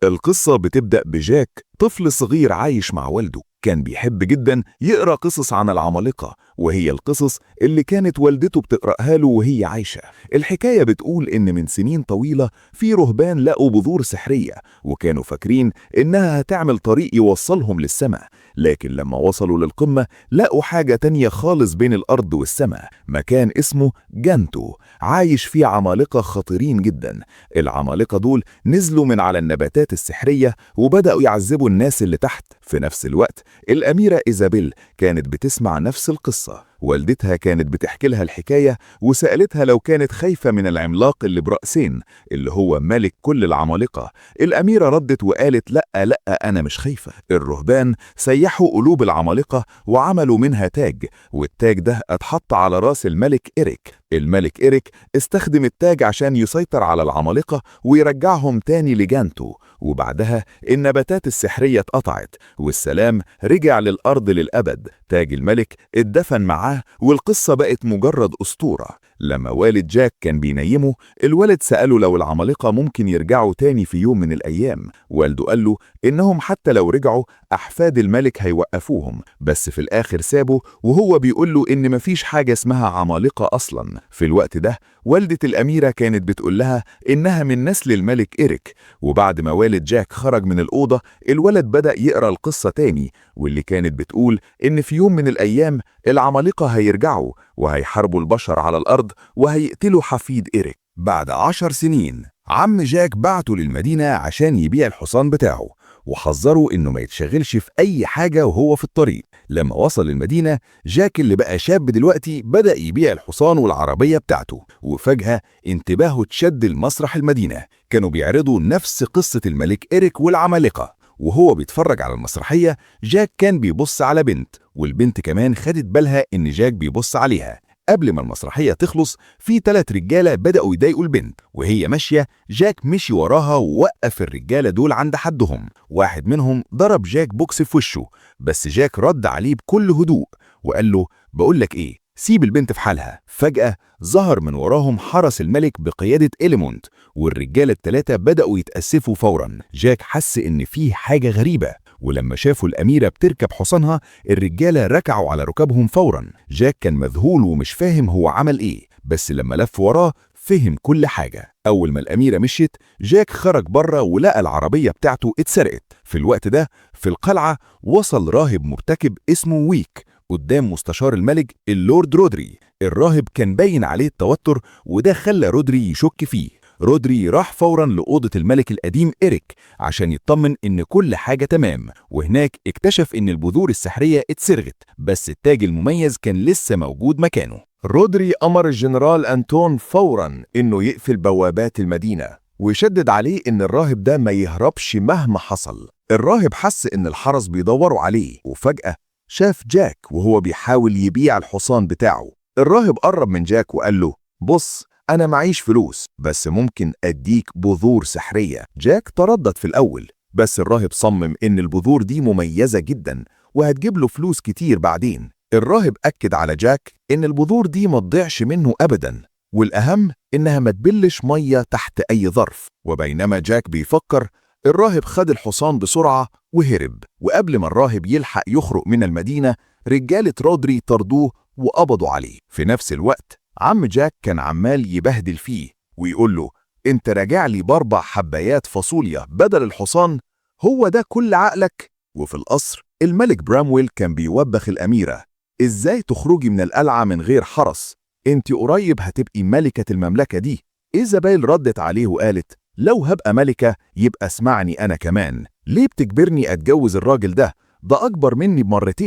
القصة بتبدأ بجاك، طفل صغير عايش مع والده. كان بيحب جدا يقرأ قصص عن العمالقة، وهي القصص اللي كانت والدته بتقرأها له وهي عايشة. الحكاية بتقول إن من سنين طويلة في رهبان لقوا بذور سحرية، وكانوا فاكرين إنها هتعمل طريق يوصلهم للسماء. لكن لما وصلوا للقمة لقوا حاجة تانية خالص بين الأرض والسماء، مكان اسمه جانتو عايش فيه عمالقة خطيرين جدا. العمالقة دول نزلوا من على النباتات السحرية وبدأوا يعذبوا الناس اللي تحت. في نفس الوقت الأميرة إيزابيل كانت بتسمع نفس القصة. والدتها كانت بتحكي لها الحكاية وسألتها لو كانت خايفة من العملاق اللي برأسين اللي هو ملك كل العمالقة. الأميرة ردت وقالت لأ أنا مش خايفة. الرهبان سيحوا قلوب العمالقة وعملوا منها تاج، والتاج ده اتحط على راس الملك إيريك. الملك إيريك استخدم التاج عشان يسيطر على العمالقة ويرجعهم تاني لجانتو. وبعدها النباتات السحرية اتقطعت والسلام رجع للأرض للأبد. تاج الملك اتدفن معاه والقصة بقت مجرد أسطورة. لما والد جاك كان بينيمه، الولد سأله لو العمالقة ممكن يرجعوا تاني في يوم من الأيام. والده قال له إنهم حتى لو رجعوا أحفاد الملك هيوقفوهم، بس في الآخر سابه وهو بيقول له إن مفيش حاجة اسمها عمالقة أصلا. في الوقت ده والدة الأميرة كانت بتقول لها إنها من نسل الملك إيريك. وبعد ما والد جاك خرج من الأوضة، الولد بدأ يقرأ القصة تاني، واللي كانت بتقول إن في يوم من الأيام العمالقة هيرجعوا وهيحاربوا البشر على الأرض وهيقتلوا حفيد إيريك. بعد 10 سنين عم جاك بعته للمدينة عشان يبيع الحصان بتاعه، وحذره إنه ما يتشغلش في أي حاجة وهو في الطريق. لما وصل المدينة، جاك اللي بقى شاب دلوقتي بدأ يبيع الحصان والعربية بتاعته، وفجأة انتباهه اتشد لمسرح المدينة. كانوا بيعرضوا نفس قصة الملك إيريك والعمالقة. وهو بيتفرج على المسرحية، جاك كان بيبص على بنت، والبنت كمان خدت بالها إن جاك بيبص عليها. قبل ما المسرحية تخلص، في 3 رجالة بدأوا يضايقوا البنت وهي ماشية. جاك مشي وراها ووقف الرجالة دول عند حدهم. واحد منهم ضرب جاك بوكس في وشه، بس جاك رد عليه بكل هدوء وقال له بقولك ايه، سيب البنت في حالها. فجأة ظهر من وراهم حرس الملك بقيادة إليمونت، والرجالة ال3 بدأوا يتأسفوا فورا. جاك حس إن فيه حاجة غريبة، ولما شافوا الأميرة بتركب حصانها الرجالة ركعوا على ركابهم فورا. جاك كان مذهول ومش فاهم هو عمل إيه، بس لما لف وراه فهم كل حاجة. أول ما الأميرة مشيت، جاك خرج بره ولقى العربية بتاعته اتسرقت. في الوقت ده في القلعة وصل راهب مرتكب اسمه ويك قدام مستشار الملك اللورد رودري. الراهب كان باين عليه التوتر، وده خلى رودري يشك فيه. رودري راح فورا لأوضة الملك القديم إيريك عشان يطمن إن كل حاجة تمام، وهناك اكتشف إن البذور السحرية اتسرقت، بس التاج المميز كان لسه موجود مكانه. رودري أمر الجنرال أنتون فورا إنه يقفل بوابات المدينة ويشدد عليه إن الراهب ده ما يهربش مهما حصل. الراهب حس إن الحرس بيدوروا عليه، وفجأة شاف جاك وهو بيحاول يبيع الحصان بتاعه. الراهب قرب من جاك وقال له بص، أنا معيش فلوس، بس ممكن أديك بذور سحرية. جاك تردد في الأول، بس الراهب صمم إن البذور دي مميزة جدا وهتجيب له فلوس كتير بعدين. الراهب أكد على جاك إن البذور دي ما تضيعش منه أبدا، والأهم إنها ما تبلش مية تحت أي ظرف. وبينما جاك بيفكر، الراهب خد الحصان بسرعة وهرب. وقبل ما الراهب يلحق يخرج من المدينة، رجالة رودري طردوه وقبضوا عليه. في نفس الوقت عم جاك كان عمال يبهدل فيه ويقول له انت راجع لي ب4 حبايات فاصوليا بدل الحصان، هو ده كل عقلك؟ وفي القصر الملك برامويل كان بيوبخ الأميرة، ازاي تخرجي من القلعة من غير حرس؟ انت قريب هتبقي ملكة المملكة دي. إيزابيل ردت عليه وقالت لو هبقى ملكة يبقى اسمعني أنا كمان، ليه بتجبرني أتجوز الراجل ده؟ ده أكبر مني ب2 مرات.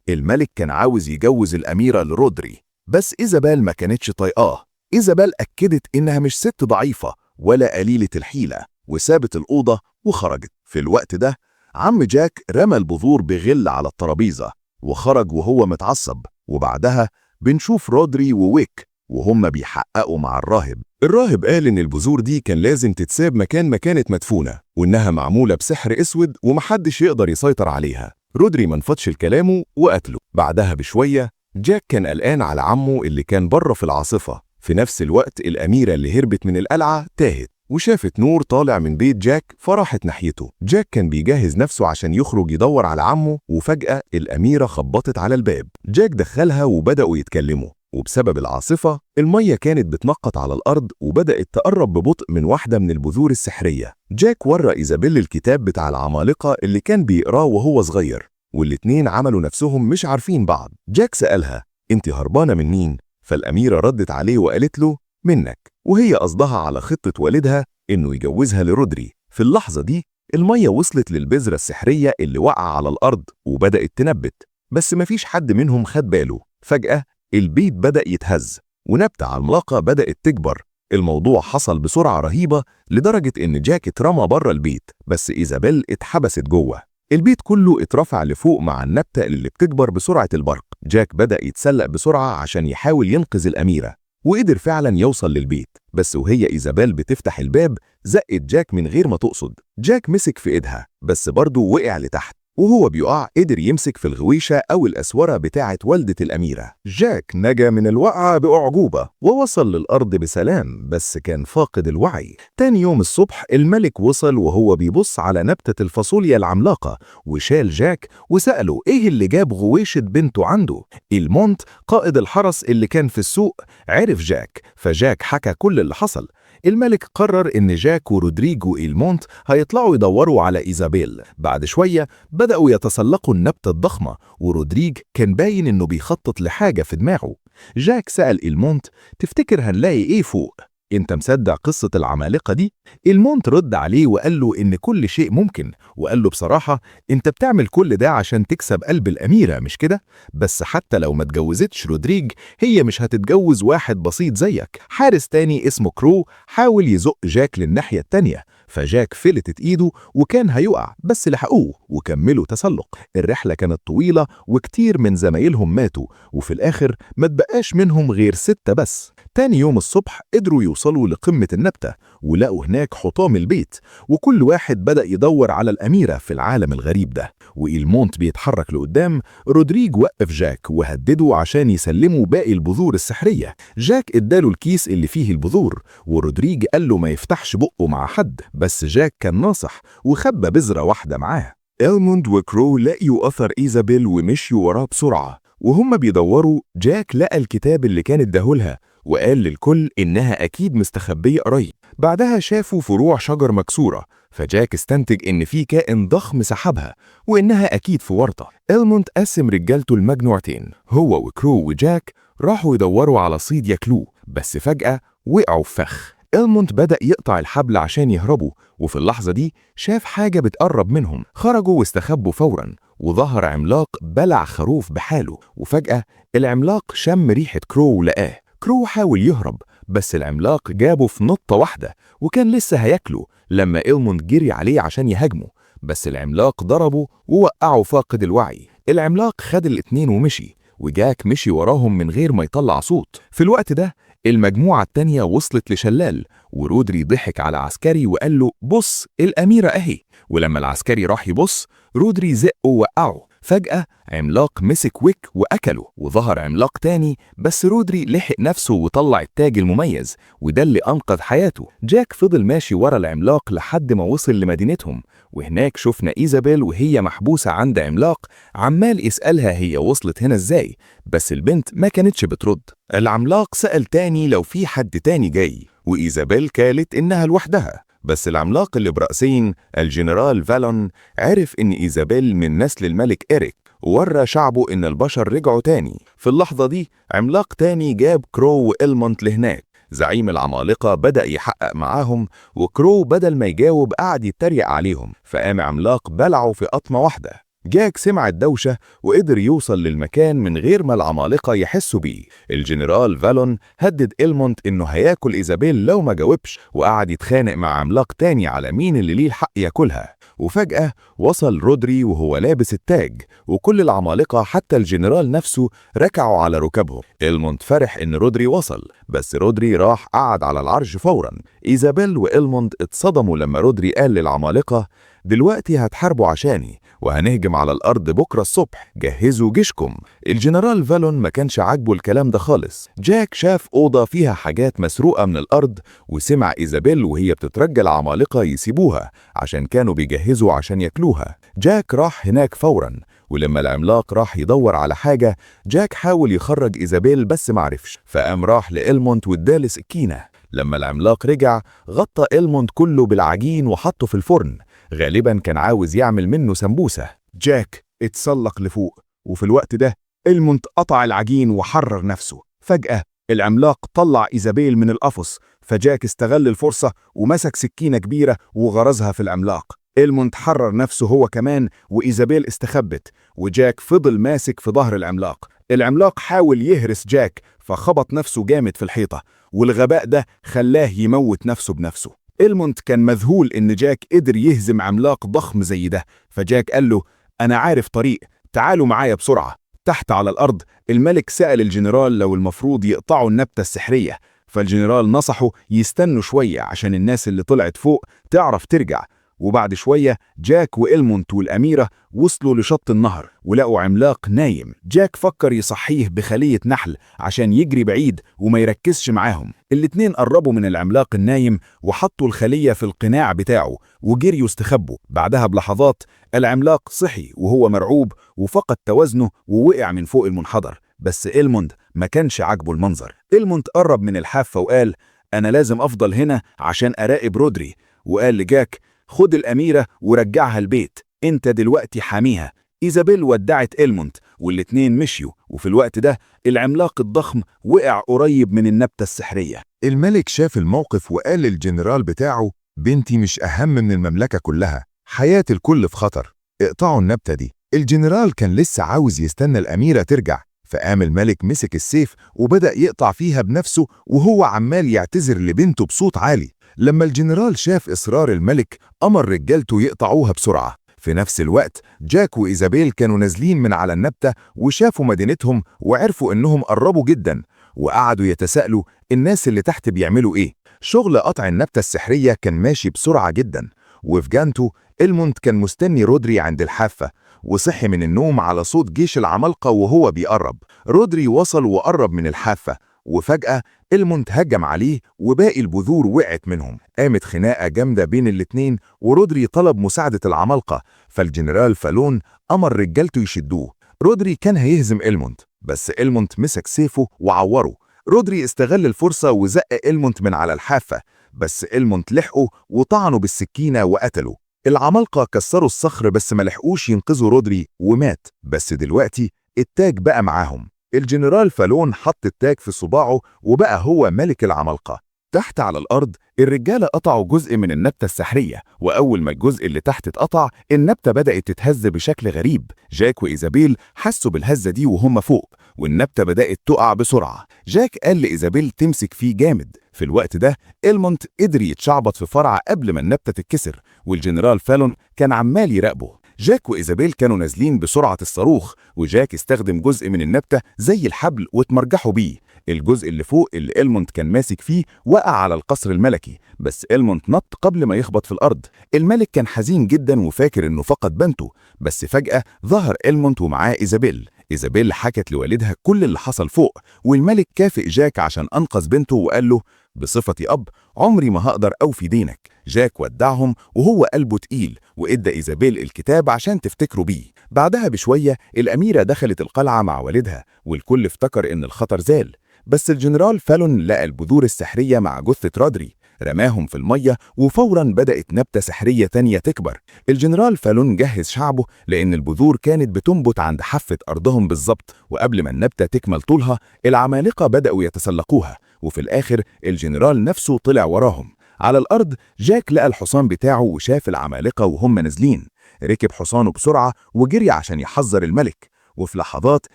الملك كان عاوز يجوز الأميرة لرودري، بس إيزابيل ما كانتش طايقاه. إيزابيل أكدت إنها مش ست ضعيفة ولا قليلة الحيلة، وسابت الأوضة وخرجت. في الوقت ده عم جاك رمى البذور بغل على الترابيزة وخرج وهو متعصب. وبعدها بنشوف رودري وويك وهم بيحققوا مع الراهب. الراهب قال إن البذور دي كان لازم تتساب مكان ما كانت مدفونة، وإنها معمولة بسحر أسود ومحدش يقدر يسيطر عليها. رودري منفتش لكلامه وقتله. بعدها بشوية جاك كان قلقان على عمه اللي كان بره في العاصفة. في نفس الوقت الأميرة اللي هربت من القلعة تاهت، وشافت نور طالع من بيت جاك فراحت ناحيته. جاك كان بيجهز نفسه عشان يخرج يدور على عمه، وفجأة الأميرة خبطت على الباب. جاك دخلها وبدأوا يتكلموا، وبسبب العاصفة المية كانت بتنقط على الأرض وبدأت تقرب ببطء من واحدة من البذور السحرية. جاك ورى إيزابيل الكتاب بتاع العمالقة اللي كان بيقراه وهو صغير، والاتنين عملوا نفسهم مش عارفين بعض. جاك سألها: انت هربانة من مين؟ فالأميرة ردت عليه وقالت له: منك. وهي قصدها على خطة والدها إنه يجوزها لرودري. في اللحظة دي المية وصلت للبذرة السحرية اللي وقع على الأرض وبدأت تنبت، بس مفيش حد منهم خد باله. فجأة البيت بدأ يتهز ونبتة عملاقة بدأت تكبر. الموضوع حصل بسرعة رهيبة لدرجة إن جاك اترمى بره البيت، بس إيزابيل اتحبست جوه. البيت كله اترفع لفوق مع النبتة اللي بتكبر بسرعة البرق. جاك بدأ يتسلق بسرعة عشان يحاول ينقذ الأميرة، وقدر فعلا يوصل للبيت. بس وهي إيزابيل بتفتح الباب زقت جاك من غير ما تقصد. جاك مسك في إيدها بس برضه وقع لتحت، وهو بيقع قدر يمسك في الغويشة أو الأسورة بتاعة والدة الأميرة. جاك نجا من الوقعة بأعجوبة ووصل للأرض بسلام، بس كان فاقد الوعي. تاني يوم الصبح الملك وصل وهو بيبص على نبتة الفاصوليا العملاقة، وشال جاك وسأله إيه اللي جاب غويشة بنته عنده. إلمونت قائد الحرس اللي كان في السوق عرف جاك، فجاك حكى كل اللي حصل. الملك قرر إن جاك ورودريجو إلمونت هيطلعوا يدوروا على إيزابيل. بعد شوية بدأوا يتسلقوا النبتة الضخمة، ورودريج كان باين إنه بيخطط لحاجة في دماغه. جاك سأل إلمونت: تفتكر هنلاقي إيه فوق؟ أنت مصدق قصة العمالقة دي؟ إلمونت رد عليه وقال له إن كل شيء ممكن، وقال له بصراحة أنت بتعمل كل ده عشان تكسب قلب الأميرة مش كده؟ بس حتى لو ما اتجوزتش رودريج هي مش هتتجوز واحد بسيط زيك. حارس تاني اسمه كرو حاول يزق جاك للناحية التانية، فجاك فلتت ايده وكان هيقع، بس لحقوه وكملوا تسلق. الرحلة كانت طويلة وكتير من زمايلهم ماتوا، وفي الآخر ما تبقاش منهم غير 6 بس. تاني يوم الصبح قدروا يوصلوا لقمة النبتة ولقوا هناك حطام البيت، وكل واحد بدأ يدور على الأميرة في العالم الغريب ده. وإلمونت بيتحرك لقدام، رودريج وقف جاك وهدده عشان يسلموا باقي البذور السحرية. جاك اداله الكيس اللي فيه البذور، ورودريج قال له ما يفتحش بقه مع حد، بس جاك كان ناصح وخبى بذرة واحدة معاه. إلموند وكرو لقيوا أثر إيزابيل ومشيوا وراه بسرعة، وهم بيدوروا جاك لقى الكتاب اللي كان اداهولها وقال للكل إنها أكيد مستخبية قريب. بعدها شافوا فروع شجر مكسورة، فجاك استنتج إن في كائن ضخم سحبها وإنها أكيد في ورطة. إلموند قسم رجالته لمجموعتين، هو وكرو وجاك راحوا يدوروا على صيد ياكلوه، بس فجأة وقعوا في فخ. إلموند بدأ يقطع الحبل عشان يهربوا، وفي اللحظة دي شاف حاجة بتقرب منهم. خرجوا واستخبوا فورا، وظهر عملاق بلع خروف بحاله. وفجأة العملاق شم ريحة كرو ولقاه. كرو حاول يهرب، بس العملاق جابه في نطة واحدة وكان لسه هياكله لما إلموند جري عليه عشان يهاجمه، بس العملاق ضربه ووقعه فاقد الوعي. العملاق خد الاتنين ومشي، وجاك مشي وراهم من غير ما يطلع صوت. في الوقت ده المجموعة التانية وصلت لشلال، ورودري ضحك على عسكري وقال له بص الأميرة أهي. ولما العسكري راح يبص رودري زقه ووقعه. فجأة عملاق مسك ويك وأكله، وظهر عملاق تاني، بس رودري لحق نفسه وطلع التاج المميز، وده اللي أنقذ حياته. جاك فضل ماشي ورا العملاق لحد ما وصل لمدينتهم، وهناك شفنا إيزابيل وهي محبوسة عند عملاق عمال يسألها هي وصلت هنا إزاي، بس البنت ما كانتش بترد. العملاق سأل تاني لو في حد تاني جاي، وإيزابيل قالت إنها لوحدها. بس العملاق اللي برأسين الجنرال فالون عرف إن إيزابيل من نسل الملك إريك، وورى شعبه إن البشر رجعوا تاني. في اللحظة دي عملاق تاني جاب كرو وإلمونت لهناك. زعيم العمالقة بدأ يحقق معاهم، وكرو بدل ما يجاوب قعد يتريق عليهم، فقام عملاق بلعه في قطمة واحدة. جاك سمع الدوشة وقدر يوصل للمكان من غير ما العمالقة يحسوا بيه. الجنرال فالون هدد إلمونت إنه هياكل إيزابيل لو ما جاوبش، وقعد يتخانق مع عملاق تاني على مين اللي ليه الحق ياكلها. وفجأة وصل رودري وهو لابس التاج، وكل العمالقة حتى الجنرال نفسه ركعوا على ركبهم. إلموند فرح إن رودري وصل، بس رودري راح قعد على العرش فورا. إيزابيل وإلموند اتصدموا لما رودري قال للعمالقة: دلوقتي هتحاربوا عشاني وهنهجم على الأرض بكرة الصبح، جهزوا جيشكم. الجنرال فالون ما كانش عاجبه الكلام ده خالص. جاك شاف أوضة فيها حاجات مسروقة من الأرض، وسمع إيزابيل وهي بتترجى العمالقة يسيبوها عشان كانوا بيجهزوا عشان ياكلوها. جاك راح هناك فورا، ولما العملاق راح يدور على حاجة جاك حاول يخرج إيزابيل بس معرفش، فقام راح لإلموند واداله سكينة. لما العملاق رجع غطى إلموند كله بالعجين وحطه في الفرن، غالبا كان عاوز يعمل منه سمبوسة. جاك اتسلق لفوق، وفي الوقت ده إلموند قطع العجين وحرر نفسه. فجأة العملاق طلع إيزابيل من القفص، فجاك استغل الفرصة ومسك سكينة كبيرة وغرزها في العملاق. إلموند حرر نفسه هو كمان، وإيزابيل استخبت، وجاك فضل ماسك في ظهر العملاق. العملاق حاول يهرس جاك فخبط نفسه جامد في الحيطة، والغباء ده خلاه يموت نفسه بنفسه. إلموند كان مذهول إن جاك قدر يهزم عملاق ضخم زي ده، فجاك قال له: أنا عارف طريق، تعالوا معايا بسرعة. تحت على الأرض الملك سأل الجنرال لو المفروض يقطعوا النبتة السحرية، فالجنرال نصحه يستنوا شوية عشان الناس اللي طلعت فوق تعرف ترجع. وبعد شوية جاك وإلموند والأميرة وصلوا لشط النهر ولقوا عملاق نايم. جاك فكر يصحيه بخلية نحل عشان يجري بعيد وما يركزش معاهم. الاتنين قربوا من العملاق النايم وحطوا الخلية في القناع بتاعه وجريوا استخبوا. بعدها بلحظات العملاق صحي وهو مرعوب وفقد توازنه ووقع من فوق المنحدر، بس إلموند ما كانش عاجبه المنظر. إلموند قرب من الحافة وقال: أنا لازم أفضل هنا عشان أراقب رودري. وقال لجاك: خد الأميرة ورجعها البيت، انت دلوقتي حاميها. إيزابيل ودعت إلموند والاتنين مشيوا، وفي الوقت ده العملاق الضخم وقع قريب من النبتة السحرية. الملك شاف الموقف وقال للجنرال بتاعه: بنتي مش أهم من المملكة كلها، حياة الكل في خطر، اقطعوا النبتة دي. الجنرال كان لسه عاوز يستنى الأميرة ترجع، فقام الملك مسك السيف وبدأ يقطع فيها بنفسه وهو عمال يعتذر لبنته بصوت عالي. لما الجنرال شاف إصرار الملك أمر رجالته يقطعوها بسرعة. في نفس الوقت جاك وإيزابيل كانوا نازلين من على النبتة وشافوا مدينتهم وعرفوا إنهم قربوا جدا، وقعدوا يتساءلوا الناس اللي تحت بيعملوا إيه. شغل قطع النبتة السحرية كان ماشي بسرعة جدا، وفي جانته إلموند كان مستني رودري عند الحافة وصحي من النوم على صوت جيش العمالقة وهو بيقرب. رودري وصل وقرب من الحافة، وفجأة إلموند هجم عليه وباقي البذور وقعت منهم. قامت خناقة جامدة بين الاتنين، ورودري طلب مساعدة العمالقة، فالجنرال فالون أمر رجالته يشدوه. رودري كان هيهزم إلموند، بس إلموند مسك سيفه وعوره. رودري استغل الفرصة وزق إلموند من على الحافة، بس إلموند لحقه وطعنه بالسكينة وقتله. العمالقة كسروا الصخر بس ما لحقوش ينقذوا رودري ومات. بس دلوقتي التاج بقى معاهم. الجنرال فالون حط التاج في صباعه وبقى هو ملك العمالقة. تحت على الأرض الرجالة قطعوا جزء من النبتة السحرية، وأول ما الجزء اللي تحت اتقطع النبتة بدأت تتهز بشكل غريب. جاك وإيزابيل حسوا بالهزة دي وهم فوق، والنبتة بدأت تقع بسرعة. جاك قال لإيزابيل تمسك فيه جامد. في الوقت ده إلموند قدر يتشعبط في فرع قبل ما النبتة تتكسر، والجنرال فالون كان عمال يراقبه. جاك وإيزابيل كانوا نازلين بسرعة الصاروخ، وجاك استخدم جزء من النبتة زي الحبل واتمرجحوا بيه. الجزء اللي فوق اللي إلموند كان ماسك فيه وقع على القصر الملكي، بس إلموند نط قبل ما يخبط في الأرض. الملك كان حزين جدا وفاكر إنه فقد بنته، بس فجأة ظهر إلموند ومعاه إيزابيل. إيزابيل حكت لوالدها كل اللي حصل فوق، والملك كافئ جاك عشان أنقذ بنته وقال له: بصفتي أب عمري ما هقدر أوفي دينك. جاك ودعهم وهو قلبه تقيل، وإدى إيزابيل الكتاب عشان تفتكروا بيه. بعدها بشوية الأميرة دخلت القلعة مع والدها، والكل افتكر إن الخطر زال. بس الجنرال فالون لقى البذور السحرية مع جثة رودري، رماهم في المية وفورا بدأت نبتة سحرية تانية تكبر. الجنرال فالون جهز شعبه لأن البذور كانت بتنبت عند حافة أرضهم بالظبط، وقبل ما النبتة تكمل طولها العمالقة بدأوا يتسلقوها، وفي الآخر الجنرال نفسه طلع وراهم. على الأرض جاك لقى الحصان بتاعه وشاف العمالقة وهم نازلين. ركب حصانه بسرعة وجري عشان يحذر الملك، وفي لحظات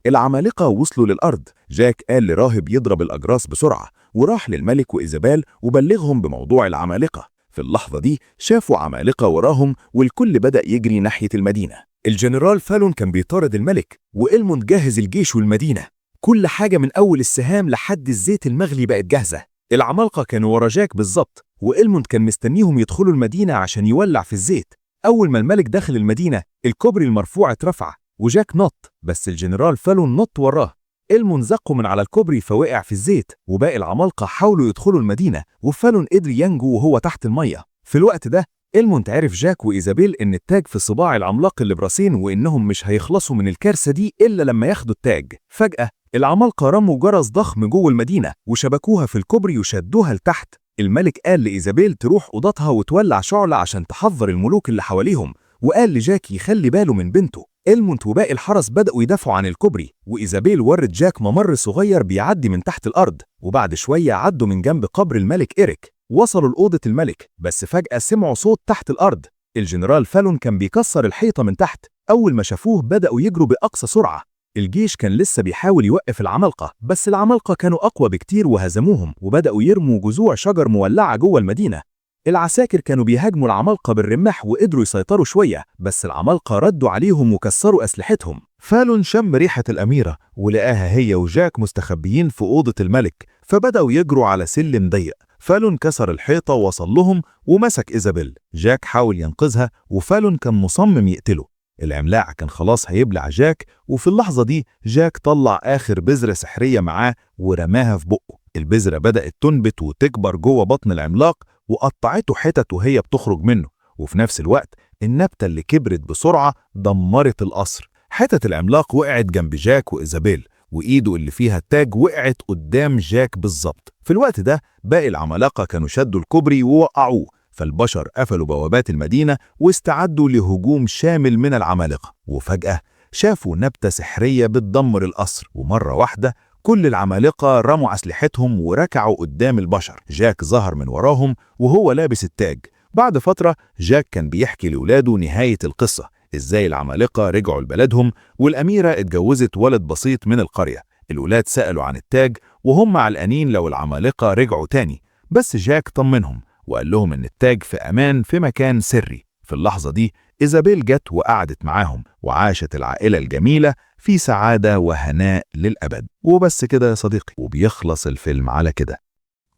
العمالقة وصلوا للأرض. جاك قال لراهب يضرب الأجراس بسرعة، وراح للملك وإيزابيل وبلغهم بموضوع العمالقة. في اللحظة دي شافوا عمالقة وراهم والكل بدأ يجري ناحية المدينة. الجنرال فالون كان بيطارد الملك وإلموند جهز الجيش والمدينة. كل حاجة من أول السهام لحد الزيت المغلي بقت جاهزة. العمالقة كانوا ورا جاك بالظبط، وإلموند كان مستنيهم يدخلوا المدينة عشان يولع في الزيت. أول ما الملك دخل المدينة الكوبري المرفوع اترفع وجاك نط، بس الجنرال فالون نط وراه. إلموند زقه من على الكوبري فوقع في الزيت، وباقي العمالقة حاولوا يدخلوا المدينة وفالون قدر ينجو وهو تحت المية. في الوقت ده إلموند عرف جاك وإيزابيل إن التاج في صباع العملاق اللي براسين، وإنهم مش هيخلصوا من الكارثة دي إلا لما ياخدوا التاج. فجأة العمالقة رموا جرس ضخم جوه المدينة وشبكوها في الكوبري وشدوها لتحت. الملك قال لإيزابيل تروح أوضتها وتولع شعلة عشان تحذر الملوك اللي حواليهم، وقال لجاك يخلي باله من بنته. إلموند وباقي الحرس بدأوا يدافعوا عن الكوبري، وإيزابيل ورت جاك ممر صغير بيعدي من تحت الأرض، وبعد شوية عدوا من جنب قبر الملك إيريك. وصلوا لأوضة الملك، بس فجأة سمعوا صوت تحت الأرض. الجنرال فالون كان بيكسر الحيطة من تحت. أول ما شافوه بدأوا يجروا بأقصى سرعة. الجيش كان لسه بيحاول يوقف العمالقة، بس العمالقة كانوا أقوى بكتير وهزموهم وبدأوا يرموا جذوع شجر مولعة جوه المدينة. العساكر كانوا بيهاجموا العمالقة بالرماح وقدروا يسيطروا شوية، بس العمالقة ردوا عليهم وكسروا أسلحتهم. فالون شم ريحة الأميرة ولقاها هي وجاك مستخبيين في أوضة الملك، فبدأوا يجروا على سلم ضيق. فالون كسر الحيطة ووصل لهم ومسك إيزابيل. جاك حاول ينقذها وفالون كان مصمم يقتله. العملاق كان خلاص هيبلع جاك، وفي اللحظة دي جاك طلع آخر بذرة سحرية معاه ورماها في بقه. البذرة بدأت تنبت وتكبر جوه بطن العملاق وقطعته حتت وهي بتخرج منه، وفي نفس الوقت النبتة اللي كبرت بسرعة دمرت القصر. حتت العملاق وقعت جنب جاك وإيزابيل، وإيده اللي فيها التاج وقعت قدام جاك بالظبط. في الوقت ده باقي العمالقة كانوا شدوا الكوبري ووقعوه، فالبشر قفلوا بوابات المدينة واستعدوا لهجوم شامل من العمالقة. وفجأة شافوا نبتة سحرية بتدمر القصر، ومرة واحدة كل العمالقة رموا أسلحتهم وركعوا قدام البشر. جاك ظهر من وراهم وهو لابس التاج. بعد فترة جاك كان بيحكي لولاده نهاية القصة، إزاي العمالقة رجعوا لبلدهم والأميرة اتجوزت ولد بسيط من القرية. الولاد سألوا عن التاج وهم علقانين لو العمالقة رجعوا تاني، بس جاك طمنهم وقال لهم إن التاج في أمان في مكان سري. في اللحظة دي إيزابيل جت وقعدت معاهم، وعاشت العائلة الجميلة في سعادة وهناء للأبد. وبس كده يا صديقي، وبيخلص الفيلم على كده.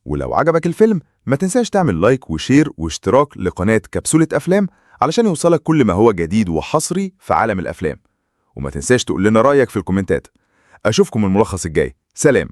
ولو عجبك الفيلم ما تنساش تعمل لايك وشير واشتراك لقناة كبسولة أفلام علشان يوصلك كل ما هو جديد وحصري في عالم الأفلام. وما تنساش تقول لنا رأيك في الكومنتات. أشوفكم الملخص الجاي. سلام.